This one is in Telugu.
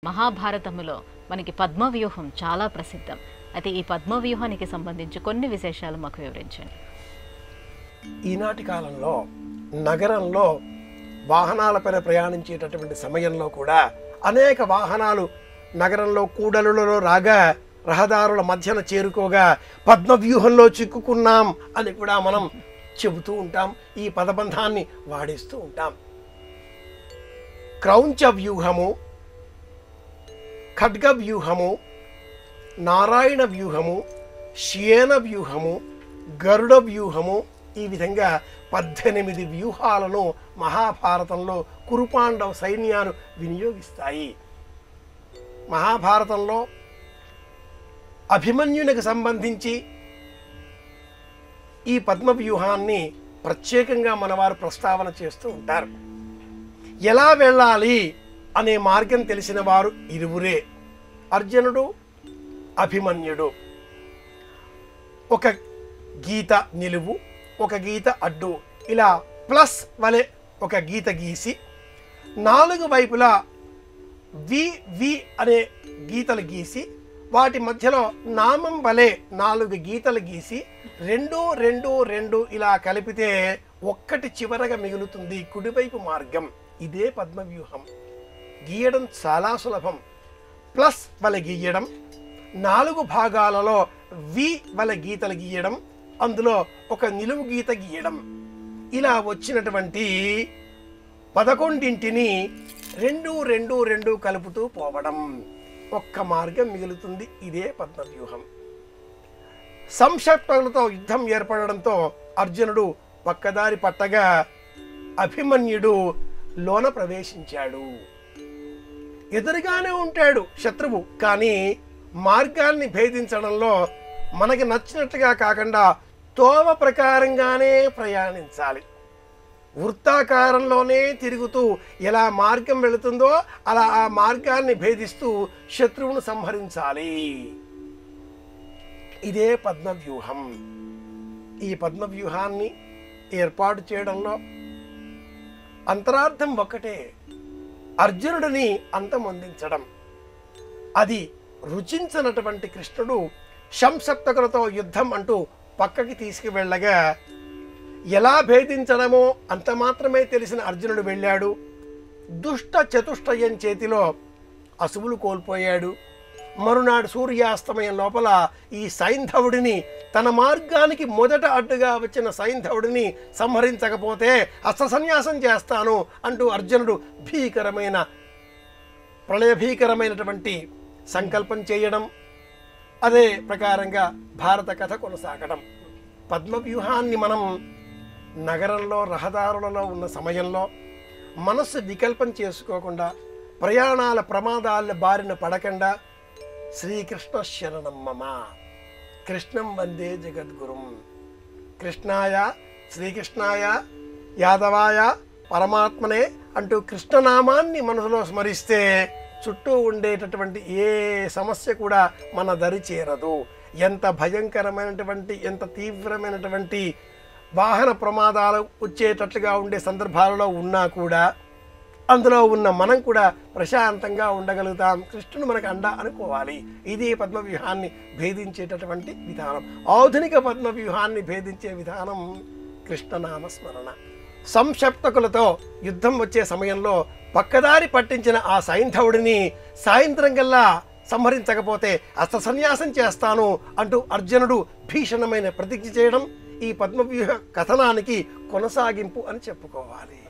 మహాభారతములో మనకి పద్మవ్యూహం చాలా ప్రసిద్ధం. అయితే ఈ పద్మవ్యూహానికి సంబంధించి కొన్ని విశేషాలు మాకు వివరించండి. ఈనాటి కాలంలో నగరంలో వాహనాలపైన ప్రయాణించేటటువంటి సమయంలో కూడా అనేక వాహనాలు నగరంలో కూడలులలో రాగా రహదారుల మధ్యన చేరుకోగా పద్మవ్యూహంలో చిక్కుకున్నాం అని కూడా మనం చెబుతూ ఉంటాం. ఈ పదబంధాన్ని వాడిస్తూ ఉంటాం. క్రౌంచ వ్యూహము, ఖడ్గ వ్యూహము, నారాయణ వ్యూహము, శయన వ్యూహము, గరుడ వ్యూహము, ఈ విధంగా 18 వ్యూహాలను మహాభారతంలో కురుపాండవ సైన్యాలు వినియోగిస్తాయి. మహాభారతంలో అభిమన్యునికి సంబంధించి ఈ పద్మవ్యూహాన్ని ప్రత్యేకంగా మనవారు ప్రస్తావన చేస్తూ ఉంటారు. ఎలా వెళ్ళాలి అనే మార్గం తెలిసిన వారు ఇరువురే, అర్జునుడు, అభిమన్యుడు. ఒక గీత నిలువు, ఒక గీత అడ్డు, ఇలా ప్లస్ వలె ఒక గీత గీసి 4 వైపులా వి వి అనే గీతలు గీసి వాటి మధ్యలో నామం వలె 4 గీతలు గీసి 2 2 2 ఇలా కలిపితే ఒక్కటి చివరగా మిగులుతుంది కుడివైపు మార్గం. ఇదే పద్మవ్యూహం. గీయడం చాలా సులభం. ప్లస్ వలె గీయడం, 4 భాగాలలో వి వలె గీతలు గీయడం, అందులో ఒక నిలువు గీత గీయడం, ఇలా వచ్చినటువంటి 11ంటిని 2 2 2 కలుపుతూ పోవడం, ఒక్క మార్గం మిగులుతుంది. ఇదే పద్మవ్యూహం. సంక్షిప్తలతో యుద్ధం ఏర్పడడంతో అర్జునుడు పక్కదారి పట్టగా అభిమన్యుడు లోన ప్రవేశించాడు. ఎదురుగానే ఉంటాడు శత్రువు, కానీ మార్గాన్ని భేదించడంలో మనకి నచ్చినట్టుగా కాకుండా తోవ ప్రకారంగానే ప్రయాణించాలి. వృత్తాకారంలోనే తిరుగుతూ ఎలా మార్గం వెళుతుందో అలా ఆ మార్గాన్ని భేదిస్తూ శత్రువును సంహరించాలి. ఇదే పద్మవ్యూహం. ఈ పద్మవ్యూహాన్ని ఏర్పాటు చేయడంలో అంతరార్థం ఒక్కటే, అర్జునుడిని అంతమొందించడం. అది రుచించినటువంటి కృష్ణుడు శంసప్తకులతో యుద్ధం అంటూ పక్కకి తీసుకువెళ్ళగా ఎలా భేదించడమో అంత మాత్రమే తెలిసిన అర్జునుడు వెళ్ళాడు. దుష్ట చతుష్టయం చేతిలో అసువులు కోల్పోయాడు. మరునాడు సూర్యాస్తమయం లోపల ఈ సైంధవుడిని, తన మార్గానికి మొదట అడ్డుగా వచ్చిన సైంధవుడిని సంహరించకపోతే అస్త్ర సన్యాసం చేస్తాను అంటూ అర్జునుడు ప్రళయభీకరమైనటువంటి సంకల్పం చేయడం, అదే ప్రకారంగా భారత కథ కొనసాగడం. పద్మవ్యూహాన్ని మనం నగరంలో రహదారులలో ఉన్న సమయంలో మనస్సు వికల్పం చేసుకోకుండా, ప్రయాణాల ప్రమాదాల బారిన పడకుండా శ్రీకృష్ణ శరణం మమ, కృష్ణం వందే జగద్గురుం, కృష్ణాయ శ్రీకృష్ణాయ యాదవాయ పరమాత్మనే అంటూ కృష్ణనామాన్ని మనసులో స్మరిస్తే చుట్టూ ఉండేటటువంటి ఏ సమస్య కూడా మన దరి చేరదు. ఎంత భయంకరమైనటువంటి, ఎంత తీవ్రమైనటువంటి వాహన ప్రమాదాలు వచ్చేటట్లుగా ఉండే సందర్భాలలో ఉన్నా కూడా అందులో ఉన్న మనం కూడా ప్రశాంతంగా ఉండగలుగుతాం. కృష్ణుడు మనకు అండ అనుకోవాలి. ఇది పద్మవ్యూహాన్ని భేదించేటటువంటి విధానం. ఆధునిక పద్మవ్యూహాన్ని భేదించే విధానం కృష్ణనామస్మరణ. సంక్షిప్తకులతో యుద్ధం వచ్చే సమయంలో పక్కదారి పట్టించిన ఆ సైంధవుడిని సాయంత్రం కల్లా సంహరించకపోతే అస్త్ర సన్యాసం చేస్తాను అంటూ అర్జునుడు భీషణమైన ప్రతిజ్ఞ చేయడం ఈ పద్మవ్యూహ కథనానికి కొనసాగింపు అని చెప్పుకోవాలి.